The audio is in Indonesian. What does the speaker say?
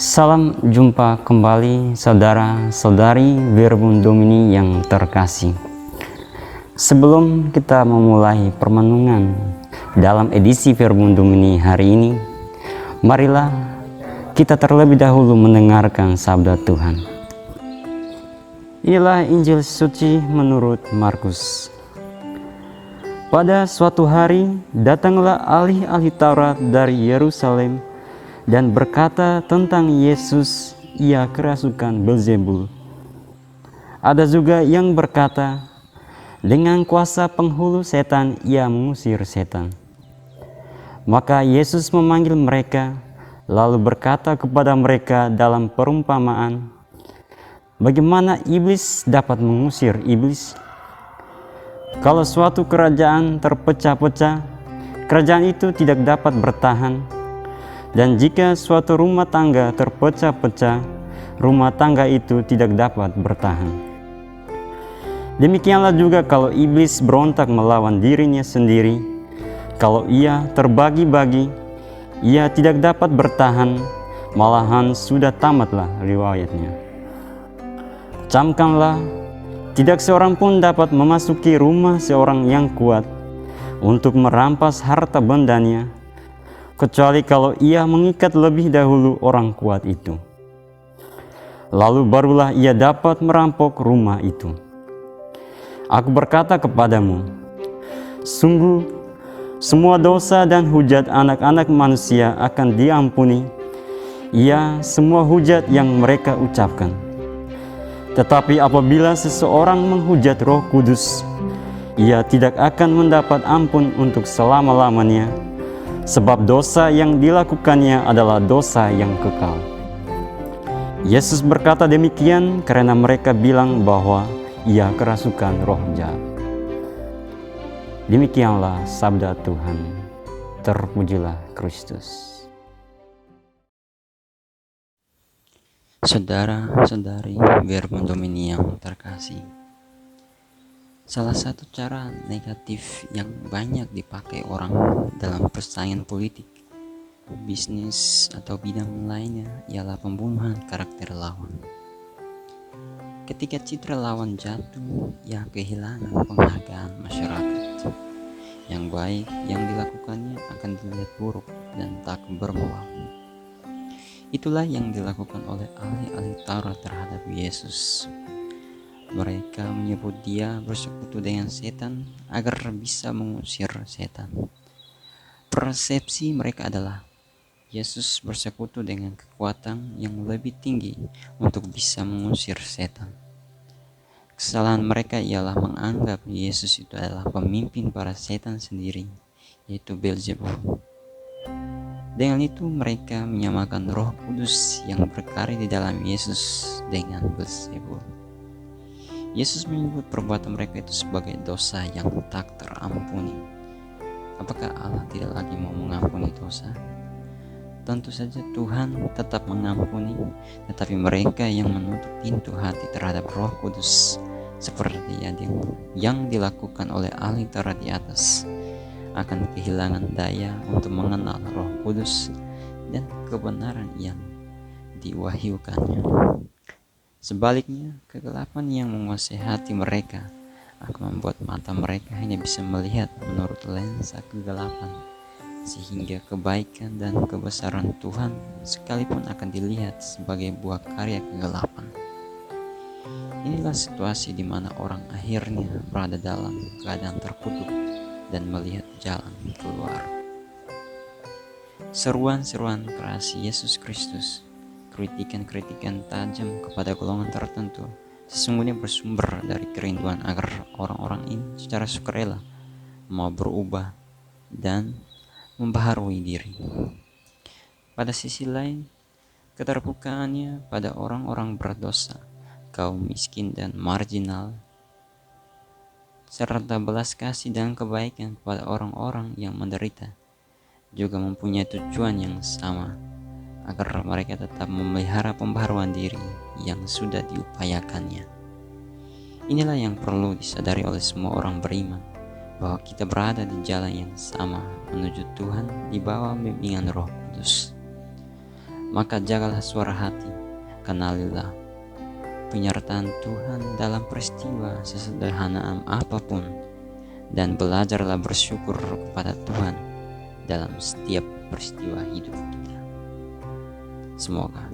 Salam jumpa kembali saudara-saudari Verbum Domini yang terkasih. Sebelum kita memulai permenungan dalam edisi Verbum Domini hari ini, marilah kita terlebih dahulu mendengarkan sabda Tuhan. Inilah Injil suci menurut Markus. Pada suatu hari datanglah ahli-ahli Taurat dari Yerusalem dan berkata tentang Yesus, ia kerasukan Beelzebul. Ada juga yang berkata, dengan kuasa penghulu setan ia mengusir setan. Maka Yesus memanggil mereka, lalu berkata kepada mereka dalam perumpamaan, bagaimana iblis dapat mengusir iblis? Kalau suatu kerajaan terpecah-pecah, kerajaan itu tidak dapat bertahan. Dan jika suatu rumah tangga terpecah-pecah, rumah tangga itu tidak dapat bertahan. Demikianlah juga kalau iblis berontak melawan dirinya sendiri, kalau ia terbagi-bagi, ia tidak dapat bertahan, malahan sudah tamatlah riwayatnya. Camkanlah, tidak seorang pun dapat memasuki rumah seorang yang kuat untuk merampas harta bendanya, kecuali kalau ia mengikat lebih dahulu orang kuat itu. Lalu barulah ia dapat merampok rumah itu. Aku berkata kepadamu, sungguh semua dosa dan hujat anak-anak manusia akan diampuni, ya semua hujat yang mereka ucapkan. Tetapi apabila seseorang menghujat Roh Kudus, ia tidak akan mendapat ampun untuk selama-lamanya, sebab dosa yang dilakukannya adalah dosa yang kekal. Yesus berkata demikian karena mereka bilang bahwa ia kerasukan roh jahat. Demikianlah sabda Tuhan. Terpujilah Kristus. Saudara-saudari Verbum Domini yang terkasih, salah satu cara negatif yang banyak dipakai orang dalam persaingan politik, bisnis, atau bidang lainnya ialah pembunuhan karakter lawan. Ketika citra lawan jatuh, ia kehilangan penghargaan masyarakat. Yang baik yang dilakukannya akan dilihat buruk dan tak bermuara. Itulah yang dilakukan oleh ahli-ahli Taurat terhadap Yesus. Mereka menyebut dia bersekutu dengan setan agar bisa mengusir setan. Persepsi mereka adalah Yesus bersekutu dengan kekuatan yang lebih tinggi untuk bisa mengusir setan. Kesalahan mereka ialah menganggap Yesus itu adalah pemimpin para setan sendiri, yaitu Beelzebul. Dengan itu mereka menyamakan Roh Kudus yang berkarya di dalam Yesus dengan Beelzebul. Yesus menyebut perbuatan mereka itu sebagai dosa yang tak terampuni. Apakah Allah tidak lagi mau mengampuni dosa? Tentu saja Tuhan tetap mengampuni, tetapi mereka yang menutup pintu hati terhadap Roh Kudus seperti yang dilakukan oleh ahli Taurat di atas akan kehilangan daya untuk mengenal Roh Kudus dan kebenaran yang diwahyukannya. Sebaliknya, kegelapan yang menguasai hati mereka akan membuat mata mereka hanya bisa melihat menurut lensa kegelapan, sehingga kebaikan dan kebesaran Tuhan sekalipun akan dilihat sebagai buah karya kegelapan. Inilah situasi di mana orang akhirnya berada dalam keadaan terkutuk dan melihat jalan keluar. Seruan-seruan keras Yesus Kristus, kritikan-kritikan tajam kepada golongan tertentu sesungguhnya bersumber dari kerinduan agar orang-orang ini secara sukarela mau berubah dan membaharui diri. Pada sisi lain, keterbukaannya pada orang-orang berdosa, kaum miskin dan marginal, serta belas kasih dan kebaikan kepada orang-orang yang menderita juga mempunyai tujuan yang sama, agar mereka tetap memelihara pembaharuan diri yang sudah diupayakannya. Inilah yang perlu disadari oleh semua orang beriman, bahwa kita berada di jalan yang sama menuju Tuhan di bawah bimbingan Roh Kudus. Maka jagalah suara hati, kenalilah penyertaan Tuhan dalam peristiwa sesederhana apapun, dan belajarlah bersyukur kepada Tuhan dalam setiap peristiwa hidup kita. Semoga